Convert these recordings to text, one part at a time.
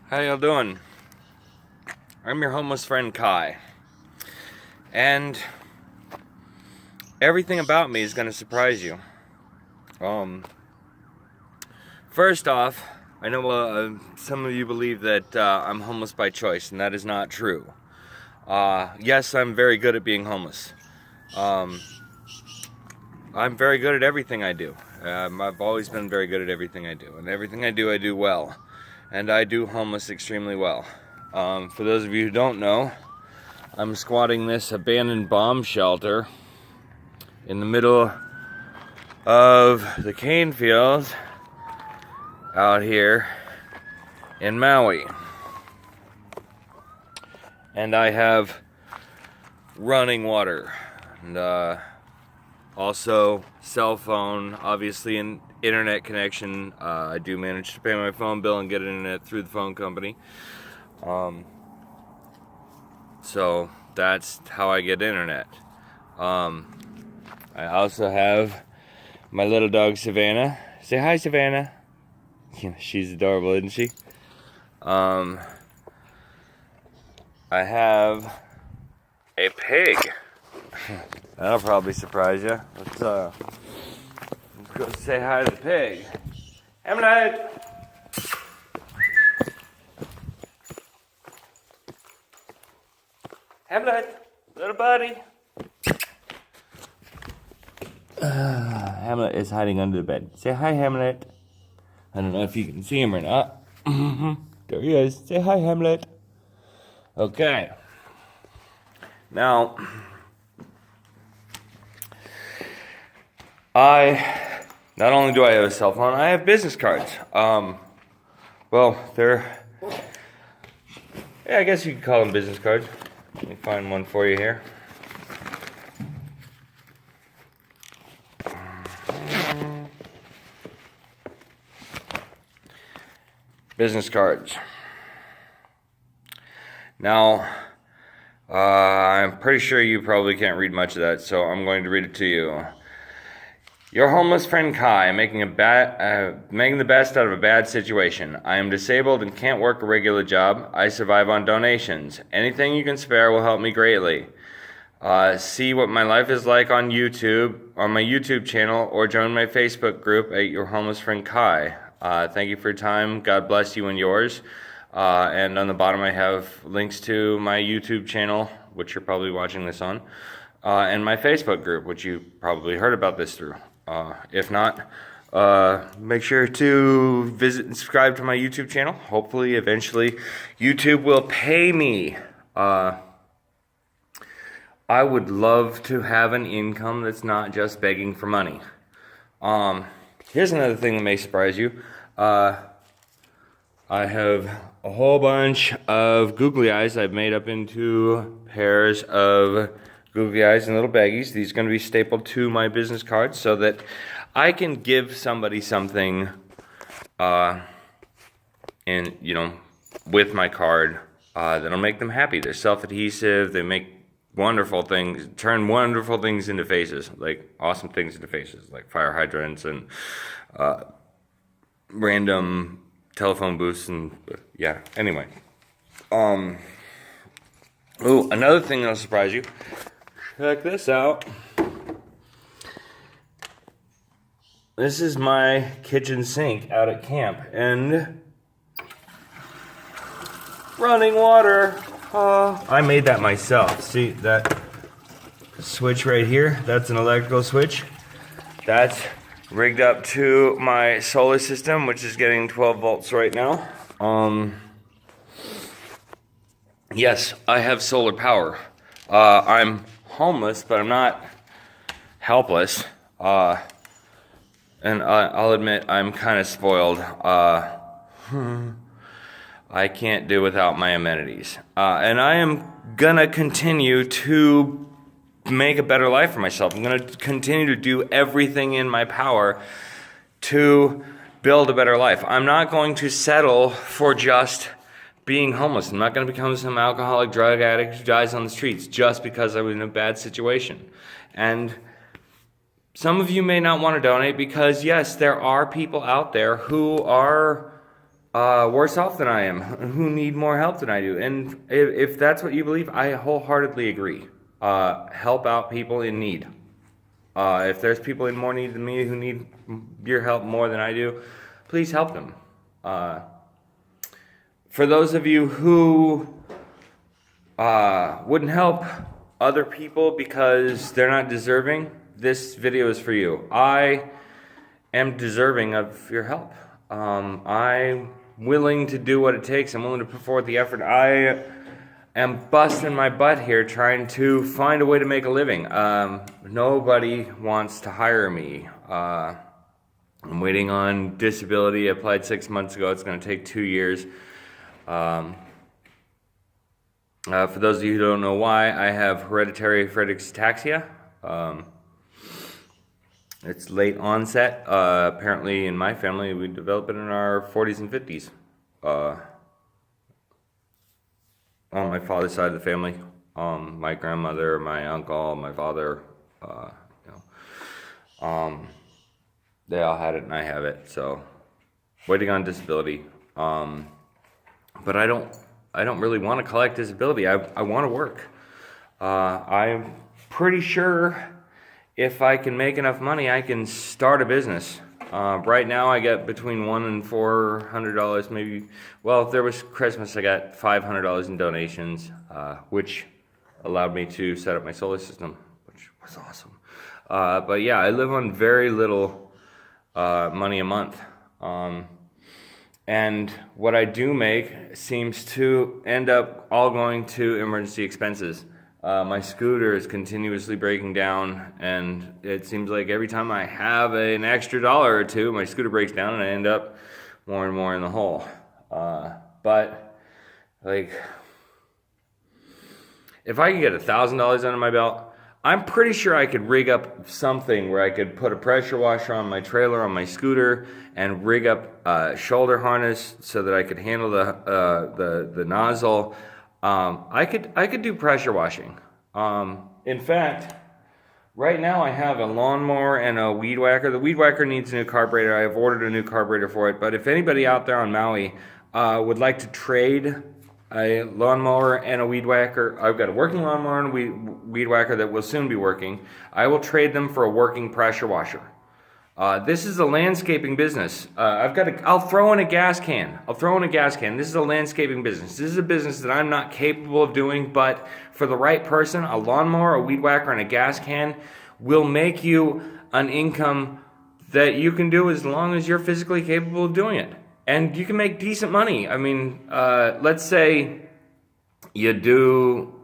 How y'all doing? I'm your homeless friend Kai, and everything about me is going to surprise you. First off, I know some of you believe that I'm homeless by choice, and that is not true. Yes, I'm very good at being homeless. I'm very good at everything I do. I've always been very good at everything I do, and everything I do well. And I do homeless extremely well. For those of you who don't know, I'm squatting this abandoned bomb shelter in the middle of the cane fields out here in Maui. And I have running water and also cell phone, obviously an internet connection. I do manage to pay my phone bill and get internet through the phone company. So that's how I get internet. I also have my little dog Savannah. Say hi, Savannah. She's adorable, isn't she? I have a pig. That'll probably surprise you. Let's go say hi to the pig. Hamlet! Hamlet! Little buddy! Hamlet is hiding under the bed. Say hi, Hamlet. I don't know if you can see him or not. There he is. Say hi, Hamlet. Okay. Now, not only do I have a cell phone, I have business cards. Well, I guess you could call them business cards. Let me find one for you here. Business cards. Now, I'm pretty sure you probably can't read much of that, so I'm going to read it to you. Your homeless friend Kai, making the best out of a bad situation. I am disabled and can't work a regular job. I survive on donations. Anything you can spare will help me greatly. See what my life is like on YouTube, on my YouTube channel, or join my Facebook group at Your Homeless Friend Kai. Thank you for your time. God bless you and yours. And on the bottom I have links to my YouTube channel, which you're probably watching this on, and my Facebook group, which you probably heard about this through. If not, make sure to visit and subscribe to my YouTube channel. Hopefully, eventually, YouTube will pay me. I would love to have an income that's not just begging for money. Here's another thing that may surprise you. I have a whole bunch of googly eyes I've made up into pairs of googly eyes and little baggies. These are going to be stapled to my business cards so that I can give somebody something with my card that'll make them happy. They're self-adhesive. They make wonderful things, turn wonderful things into faces, like awesome things into faces, like fire hydrants and random telephone booths and yeah. Anyway, another thing that'll surprise you. Check this out. This is my kitchen sink out at camp and running water. I made that myself. See that switch right here? That's an electrical switch. That's rigged up to my solar system, which is getting 12 volts right now. Yes, I have solar power. I'm homeless, but I'm not helpless. And I'll admit I'm kind of spoiled. I can't do without my amenities. And I am gonna continue to make a better life for myself. I'm gonna continue to do everything in my power to build a better life. I'm not going to settle for just being homeless. I'm not going to become some alcoholic drug addict who dies on the streets just because I was in a bad situation. And some of you may not want to donate because, yes, there are people out there who are worse off than I am, who need more help than I do. And if that's what you believe, I wholeheartedly agree. Help out people in need. If there's people in more need than me who need your help more than I do, please help them. For those of you who wouldn't help other people because they're not deserving, this video is for you. I am deserving of your help. I'm willing to do what it takes. I'm willing to put forth the effort. I am busting my butt here trying to find a way to make a living. Nobody wants to hire me. I'm waiting on disability. I applied 6 months ago. It's going to take 2 years. For those of you who don't know why, I have hereditary Friedreich's ataxia. It's late onset. Apparently in my family, we develop it in our 40s and 50s. On my father's side of the family, my grandmother, my uncle, my father, they all had it and I have it. So waiting on disability. But I don't really want to collect disability. I want to work. I'm pretty sure if I can make enough money, I can start a business. Right now, I get between $100 and $400, maybe. Well, if there was Christmas, I got $500 in donations, which allowed me to set up my solar system, which was awesome. But yeah, I live on very little money a month. And what I do make seems to end up all going to emergency expenses. My scooter is continuously breaking down, and it seems like every time I have an extra dollar or two, my scooter breaks down and I end up more and more in the hole. But like, if I could get $1,000 under my belt, I'm pretty sure I could rig up something where I could put a pressure washer on my trailer on my scooter and rig up a shoulder harness so that I could handle the nozzle. I could do pressure washing. In fact, right now I have a lawnmower and a weed whacker. The weed whacker needs a new carburetor. I have ordered a new carburetor for it. But if anybody out there on Maui would like to trade a lawnmower and a weed whacker, I've got a working lawnmower and a weed whacker that will soon be working. I will trade them for a working pressure washer. This is a landscaping business. I'll throw in a gas can. This is a landscaping business. This is a business that I'm not capable of doing, but for the right person, a lawnmower, a weed whacker, and a gas can will make you an income that you can do as long as you're physically capable of doing it. And you can make decent money. I mean, let's say you do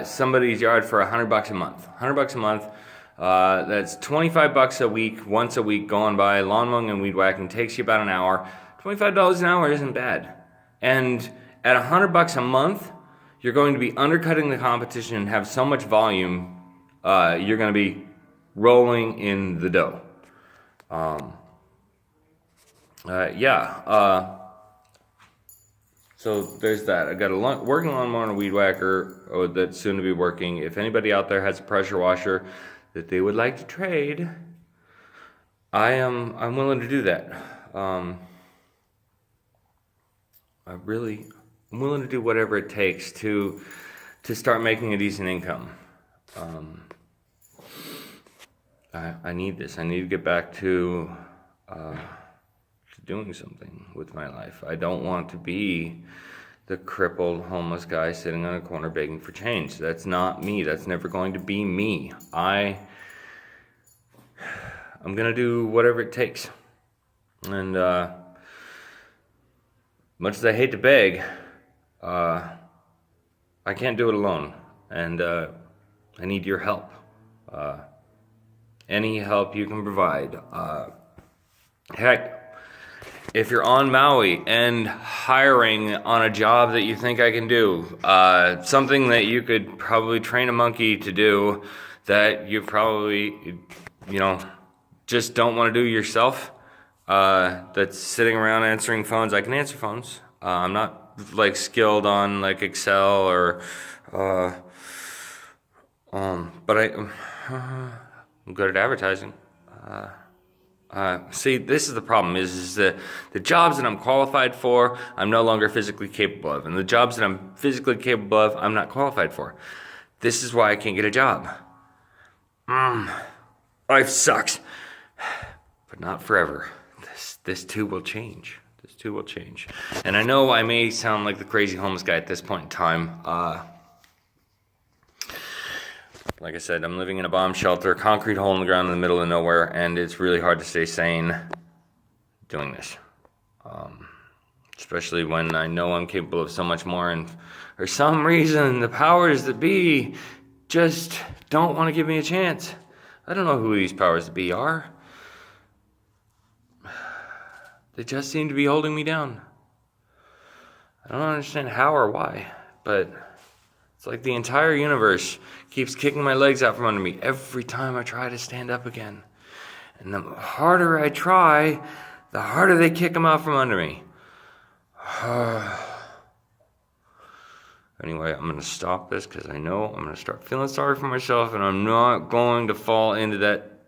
somebody's yard for $100 a month. $100 a month. That's $25 a week, once a week going by. Lawn mowing and weed whacking takes you about an hour. $25 an hour isn't bad. And at $100 a month, you're going to be undercutting the competition and have so much volume, you're going to be rolling in the dough. So there's that. I got a working lawnmower and a weed whacker that's soon to be working. If anybody out there has a pressure washer that they would like to trade, I'm willing to do that. I'm willing to do whatever it takes to start making a decent income. I need this. I need to get back to doing something with my life. I don't want to be the crippled homeless guy sitting on a corner begging for change. That's not me. That's never going to be me. I'm gonna do whatever it takes. And much as I hate to beg, I can't do it alone. And I need your help. Any help you can provide. Heck, if you're on Maui and hiring on a job that you think I can do, something that you could probably train a monkey to do that you probably, just don't want to do yourself, that's sitting around answering phones. I can answer phones. I'm not skilled on Excel or, but I'm good at advertising. See, this is the problem, is the jobs that I'm qualified for, I'm no longer physically capable of. And the jobs that I'm physically capable of, I'm not qualified for. This is why I can't get a job. Life sucks. But not forever. This too will change. This too will change. And I know I may sound like the crazy homeless guy at this point in time. Like I said, I'm living in a bomb shelter, concrete hole in the ground in the middle of nowhere, and it's really hard to stay sane doing this. Especially when I know I'm capable of so much more, and for some reason, the powers that be just don't want to give me a chance. I don't know who these powers that be are. They just seem to be holding me down. I don't understand how or why, but it's like the entire universe keeps kicking my legs out from under me every time I try to stand up again. And the harder I try, the harder they kick them out from under me. Anyway, I'm going to stop this because I know I'm going to start feeling sorry for myself, and I'm not going to fall into that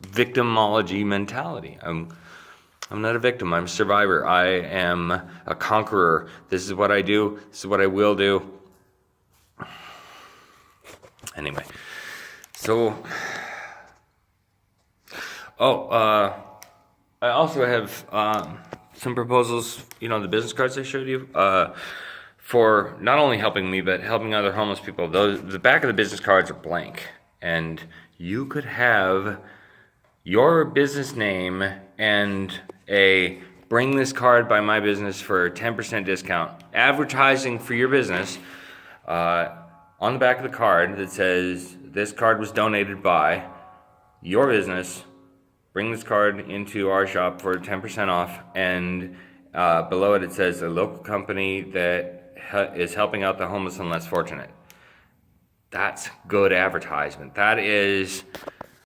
victimology mentality. I'm not a victim. I'm a survivor. I am a conqueror. This is what I do. This is what I will do. Anyway, so, I also have some proposals, the business cards I showed you, for not only helping me, but helping other homeless people. The back of the business cards are blank, and you could have your business name and a bring this card by my business for a 10% discount, advertising for your business, on the back of the card that says, this card was donated by your business. Bring this card into our shop for 10% off. And below it, it says a local company that is helping out the homeless and less fortunate. That's good advertisement. That is